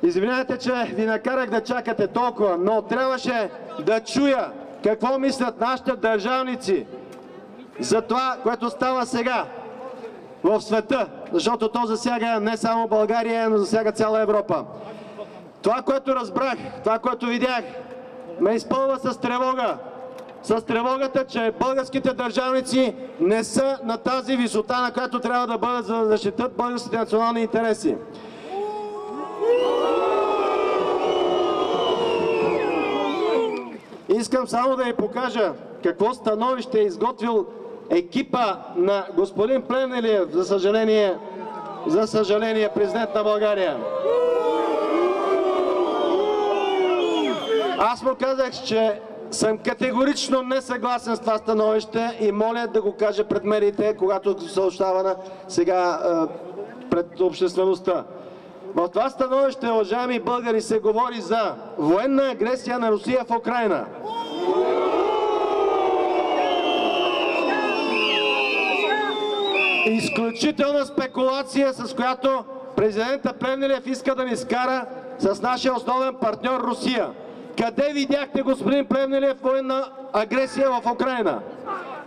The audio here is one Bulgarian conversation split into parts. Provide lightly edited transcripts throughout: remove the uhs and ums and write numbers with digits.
Извинявайте, че ви накарах да чакате толкова, но трябваше да чуя какво мислят нашите държавници за това, което става сега в света, защото то засяга не само България, но засяга цяла Европа. Това, което разбрах, това, което видях, ме изпълва с тревога. С тревогата, че българските държавници не са на тази висота, на която трябва да бъдат, за да защитят българските национални интереси. Искам само да ви покажа какво становище е изготвил екипа на господин Плевнелиев, за съжаление, президент на България. Аз му казах, че съм категорично несъгласен с това становище и моля да го каже пред медиите, когато съобщава сега пред обществеността. В това становище, уважаеми българи, се говори за военна агресия на Русия в Украйна. Изключителна спекулация, с която президента Плевнелиев иска да ни скара с нашия основен партньор Русия. Къде видяхте, господин Плевнелиев, военна агресия в Украйна?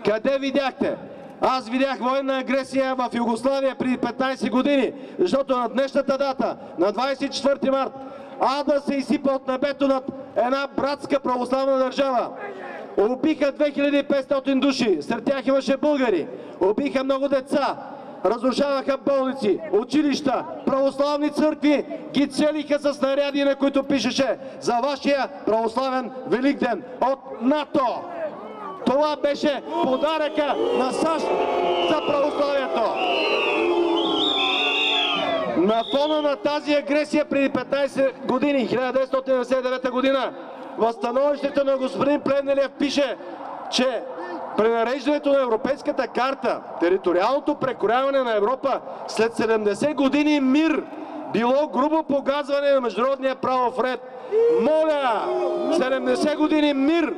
Къде видяхте? Аз видях военна агресия в Югославия преди 15 години, защото на днешната дата, на 24 март, ада се изсипа от небето над една братска православна държава. Убиха 2500 души, сред тях имаше българи. Убиха много деца, разрушаваха болници, училища, православни църкви, ги целиха с снаряди, на които пишеше за вашия православен Великден от НАТО. Това беше подаръка на САЩ за православието. На фона на тази агресия преди 15 години, 1999 година, в становището на господин Плевнелиев пише, че пренареждането на Европейската карта, териториалното прекрояване на Европа след 70 години мир било грубо погазване на международния правов ред. Моля, 70 години мир,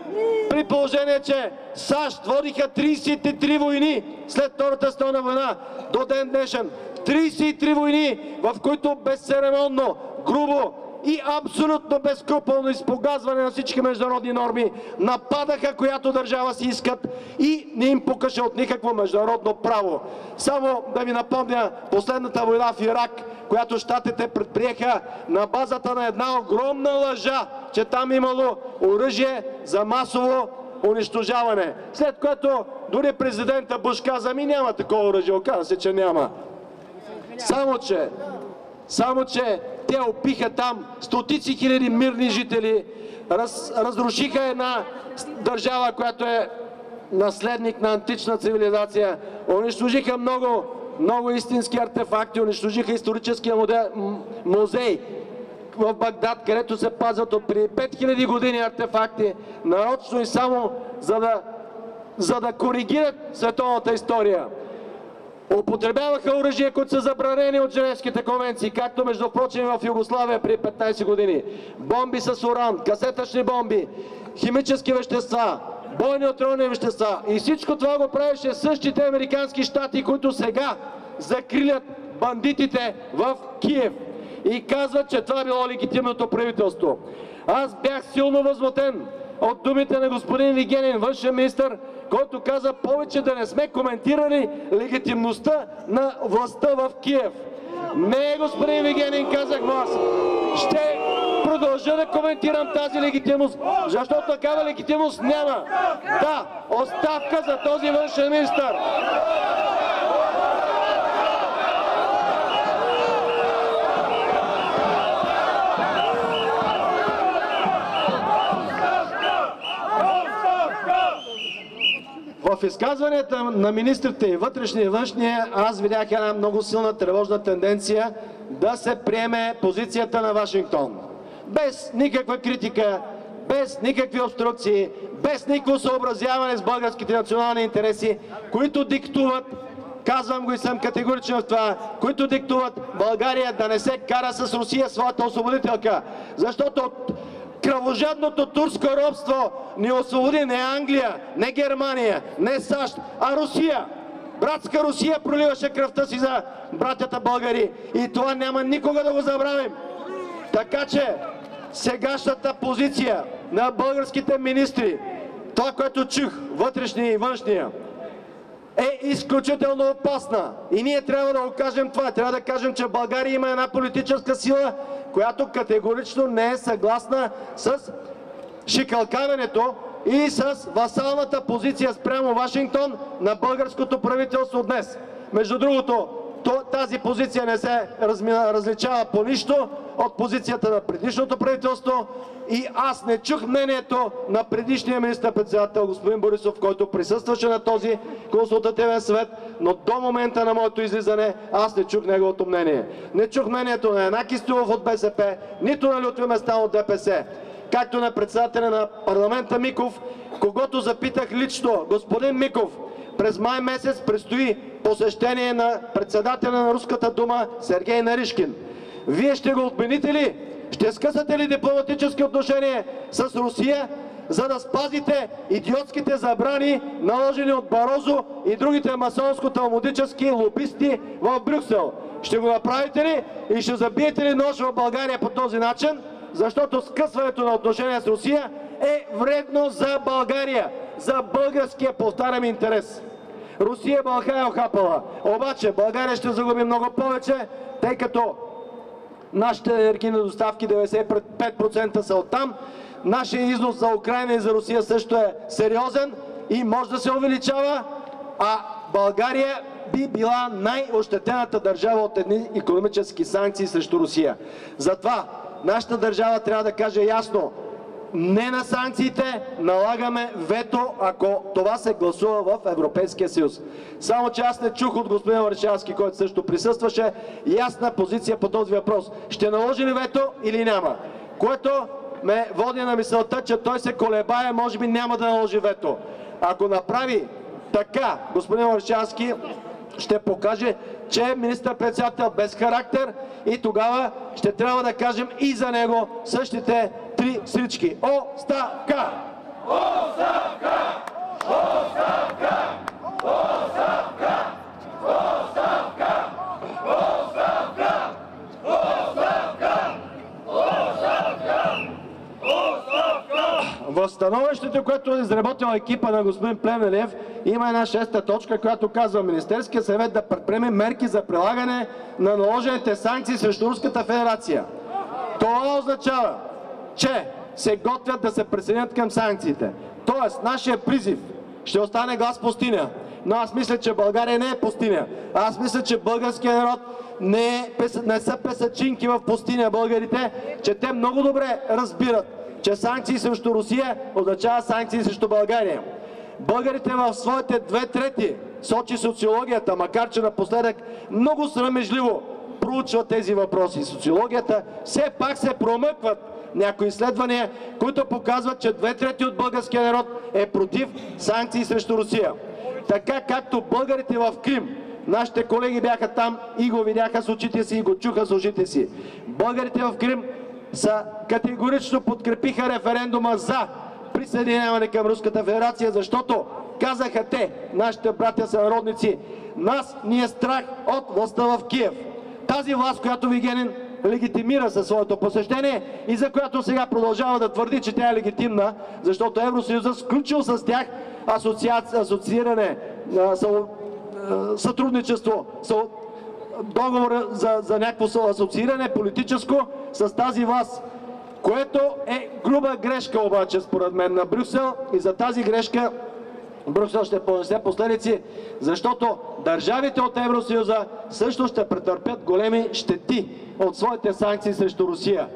при положение, че САЩ водиха 33 войни след Втората световна война до ден днешен. 33 войни, в които безцеремонно, грубо и абсолютно безскрупулно изпогазване на всички международни норми нападаха която държава си искат и не им пукаше от никакво международно право. Само да ви напомня последната война в Ирак, която щатите предприеха на базата на една огромна лъжа, че там имало оръжие за масово унищожаване. След което дори президента Буш каза, ми няма такова оръжие, оказа се, че няма. Само че те опиха там стотици хиляди мирни жители, разрушиха една държава, която е наследник на антична цивилизация, унищожиха много истински артефакти, унищожиха историческия музей в Багдад, където се пазят от преди 5000 години артефакти, нарочно и само за да коригират световната история. Употребяваха оръжия, които са забранени от Женевските конвенции, както между прочим в Югославия преди 15 години. Бомби с уран, касетъчни бомби, химически вещества, бойни неутронни вещества. И всичко това го правеше същите американски щати, които сега закрилят бандитите в Киев. И казват, че това било легитимното правителство. Аз бях силно възмутен от думите на господин Вигенин, външен министър, който каза повече да не сме коментирали легитимността на властта в Киев. Не, господин Вигенин, казах му аз. Ще продължа да коментирам тази легитимност, защото такава легитимност няма. Да, оставка за този външен министър. В изказванията на министрите и вътрешния и външния аз видях една много силна тревожна тенденция да се приеме позицията на Вашингтон. Без никаква критика, без никакви обструкции, без никакво съобразяване с българските национални интереси, които диктуват, казвам го и съм категоричен в това, които диктуват България да не се кара с Русия, своята освободителка. Защото кръвожадното турско робство ни освободи не Англия, не Германия, не САЩ, а Русия. Братска Русия проливаше кръвта си за братята българи и това няма никога да го забравим. Така че сегашната позиция на българските министри, това, което чух, вътрешния и външния, е изключително опасна. И ние трябва да го кажем това. Трябва да кажем, че в България има една политическа сила, която категорично не е съгласна с шикалкавенето и с васалната позиция спрямо Вашингтон на българското правителство днес. Между другото, тази позиция не се различава по нищо от позицията на предишното правителство и аз не чух мнението на предишния министър-председател господин Борисов, който присъстваше на този консултативен съвет, но до момента на моето излизане аз не чух неговото мнение. Не чух мнението на Янаки Стоилов от БСП, нито на Лютви Местан от ДПС, както на председателя на парламента Миков, когото запитах лично: господин Миков, през май месец предстои посещение на председателя на Руската дума Сергей Наришкин. Вие ще го отмените ли? Ще скъсате ли дипломатически отношения с Русия, за да спазите идиотските забрани, наложени от Барозо и другите масонско-талмудически лобисти в Брюксел? Ще го направите ли и ще забиете ли нож в България по този начин? Защото скъсването на отношения с Русия е вредно за България, за българския, повтарям, интерес. Русия бълха е охапала, обаче България ще загуби много повече, тъй като нашите енергийни доставки 95% са оттам. Нашия износ за Украйна и за Русия също е сериозен и може да се увеличава, а България би била най-ощетената държава от едни икономически санкции срещу Русия. Затова нашата държава трябва да каже ясно: не на санкциите, налагаме вето, ако това се гласува в Европейския съюз. Само че аз не чух от господин Орешарски, който също присъстваше, ясна позиция по този въпрос. Ще наложи ли вето или няма? Което ме води на мисълта, че той се колебае, може би няма да наложи вето. Ако направи така, господин Орешарски ще покаже, че е министър-председател без характер и тогава ще трябва да кажем и за него същите три срички. Оставка! Оставка! Оставка! Оставка! Оставка! Оставка! Оставка! Оставка! Оставка! В становището, което е изработил екипа на господин Плевнелиев, има една 6-та точка, която казва: Министерския съвет да предприеме мерки за прилагане на наложените санкции срещу Руската федерация. Това означава, че се готвят да се присъединят към санкциите. Тоест, нашия призив ще остане глас пустиня. Но аз мисля, че България не е пустиня. Аз мисля, че българският народ не са песачинки в пустиня българите, че те много добре разбират, че санкции срещу Русия означава санкции срещу България. Българите в своите 2/3, сочи социологията, макар че напоследък много срамежливо проучват тези въпроси. Социологията все пак се промъкват някои изследвания, които показват, че 2/3 от българския народ е против санкции срещу Русия. Така както българите в Крим, нашите колеги бяха там и го видяха с очите си и го чуха с ушите си. Българите в Крим категорично подкрепиха референдума за присъединяване към Руската федерация, защото казаха те, нашите братя сънародници: нас ни е страх от властта в Киев. Тази власт, която Вигенин легитимира със своето посещение и за която сега продължава да твърди, че тя е легитимна, защото Евросъюзът сключил с тях асоцииране, сътрудничество, договор за някакво асоцииране политическо с тази власт, което е груба грешка обаче според мен на Брюксел, и за тази грешка Брюксел ще понесе последици, защото държавите от Евросъюза също ще претърпят големи щети от своите санкции срещу Русия.